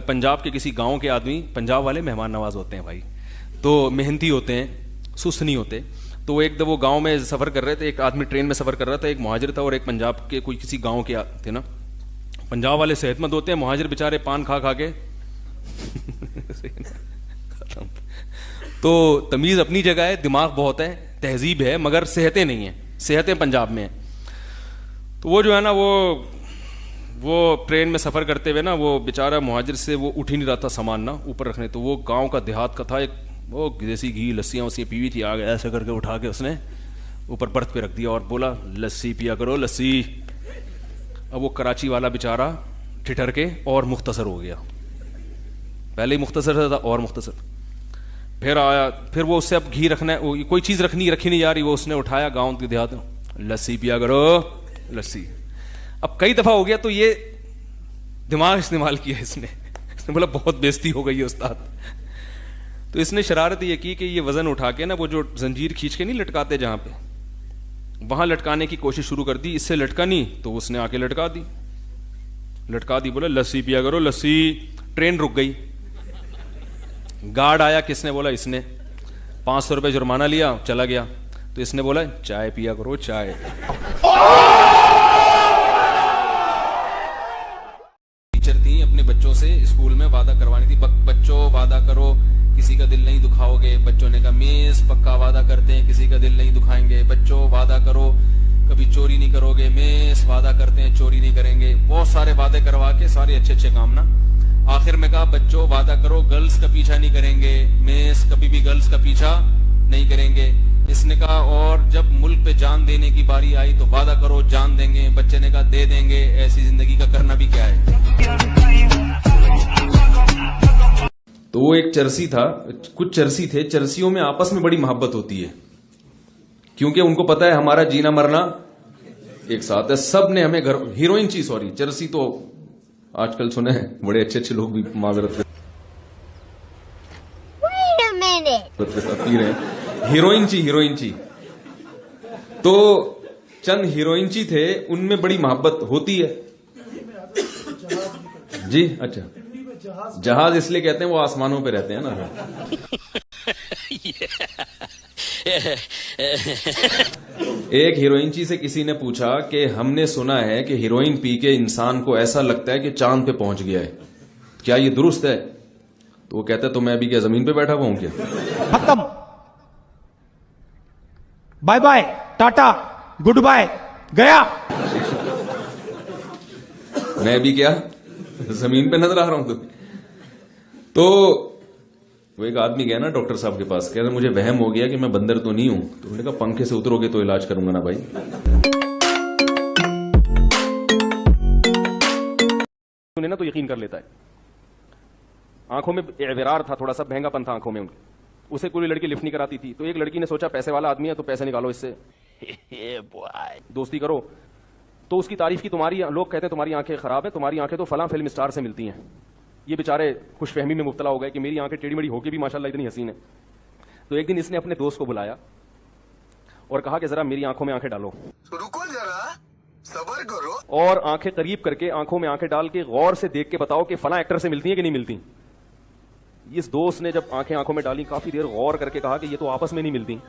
पंजाब के किसी गांव के आदमी, पंजाब वाले मेहमान नवाज होते हैं भाई, तो मेहनती होते हैं, सुस्त नहीं होते। तो एक दो वो गांव में सफ़र कर रहे थे, एक आदमी ट्रेन में सफ़र कर रहा था, एक मुहाजिर था और एक पंजाब के कोई किसी गांव के थे ना। पंजाब वाले सेहतमंद होते हैं, मुहाजिर बेचारे पान खा खा के खत्म। तो तमीज़ अपनी जगह है, दिमाग बहुत है, तहजीब है, मगर सेहतें नहीं हैं, सेहतें पंजाब में हैं। तो वो जो है ना वो ट्रेन में सफ़र करते हुए ना, वो बेचारा मुहाजिर से वो उठ ही नहीं रहा था सामान ना ऊपर रखने। तो वो गांव का देहात का था, एक वो देसी घी लस्सियाँ वस्सियाँ पीवी थी, आ गया ऐसे करके उठा के उसने ऊपर बर्थ पे रख दिया और बोला लस्सी पिया करो लस्सी। अब वो कराची वाला बेचारा ठिठर के और मुख्तसर हो गया, पहले ही मुख्तसर था और मुख्तसर। फिर आया, फिर वो उससे अब घी रखना है, कोई चीज़ रखी नहीं जा रही, वो उसने उठाया गाँव के देहात में, लस्सी पिया करो लस्सी। अब कई दफ़ा हो गया तो ये दिमाग इस्तेमाल किया इसने बोला बहुत बेइज्जती हो गई है उस्ताद। तो इसने शरारत ये की कि ये वज़न उठा के ना वो जो जंजीर खींच के नहीं लटकाते जहाँ पे, वहाँ लटकाने की कोशिश शुरू कर दी। इससे लटका नहीं तो उसने आके लटका दी, बोला लस्सी पिया करो लस्सी। ट्रेन रुक गई, गार्ड आया, किसने बोला? इसने। 500 रुपये जुर्माना लिया, चला गया। तो इसने बोला चाय पिया करो चाय। अपने बच्चों से स्कूल में वादा करवानी थी, बच्चों वादा करो किसी का दिल नहीं दुखाओगे। बच्चों ने कहा मिस पक्का वादा करते हैं किसी का दिल नहीं दुखाएंगे। बच्चों वादा करो कभी चोरी नहीं करोगे। मिस वादा करते हैं चोरी नहीं करेंगे। बहुत सारे वादे करवा के सारे अच्छे काम ना, आखिर में कहा बच्चों वादा करो गर्ल्स का पीछा नहीं करेंगे। मिस कभी भी गर्ल्स का पीछा नहीं करेंगे। इसने कहा और जब मुल्क पे जान देने की बारी आई तो वादा करो जान देंगे। बच्चे ने कहा दे देंगे, ऐसी जिंदगी का करना भी क्या है। तो वो एक चरसी था, कुछ चरसी थे, चरसियों में आपस में बड़ी मोहब्बत होती है क्योंकि उनको पता है हमारा जीना मरना एक साथ है। सब ने हमें घर हीरोइन ची सॉरी चरसी तो आजकल सुने हैं बड़े अच्छे लोग भी माजरत पी रहे हैं। हीरोइन ची तो चंद हीरोइन ची थे, उनमें बड़ी मोहब्बत होती है जी। अच्छा, जहाज इसलिए कहते हैं वो आसमानों पे रहते हैं ना। एक हीरोइनची से किसी ने पूछा कि हमने सुना है कि हीरोइन पी के इंसान को ऐसा लगता है कि चांद पे पहुंच गया है, क्या ये दुरुस्त है? तो वो कहता है तो मैं अभी क्या जमीन पे बैठा हुआ हूं क्या? खत्म, bye bye tata good bye, गया। मैं अभी क्या जमीन पे नजर आ रहा हूं तुम्हें? तो वो एक आदमी गया ना डॉक्टर साहब के पास, कह रहे मुझे वहम हो गया कि मैं बंदर तो नहीं हूं। तो उन्होंने कहा पंखे से उतरोगे तो इलाज करूंगा ना भाई। उन्हें ना तो यकीन कर लेता है। आंखों में एवरार था, थोड़ा सा महंगापन था आंखों में उनके। उसे कोई लड़की लिफ्ट नहीं कराती थी, तो एक लड़की ने सोचा पैसे वाला आदमी है तो पैसे निकालो इससे दोस्ती करो। तो उसकी तारीफ की, तुम्हारी लोग कहते हैं तुम्हारी आंखें खराब है, तुम्हारी आंखें तो फलां फिल्म स्टार से मिलती हैं। ये बेचारे खुशफहमी में मुब्तला हो गए कि मेरी आंखें टेढ़ी मेढ़ी होके भी माशाल्लाह इतनी हसीन है। तो एक दिन इसने अपने दोस्त को बुलाया और कहा कि जरा मेरी आंखों में आंखें डालो, रुको जरा सब्र करो, और आंखें करीब करके आंखों में आंखें डाल के गौर से देख के बताओ कि फलां एक्टर से मिलती हैं कि नहीं मिलती। इस दोस्त ने जब आंखें आंखों में डाली, काफी देर गौर करके कहा कि ये तो आपस में नहीं मिलती।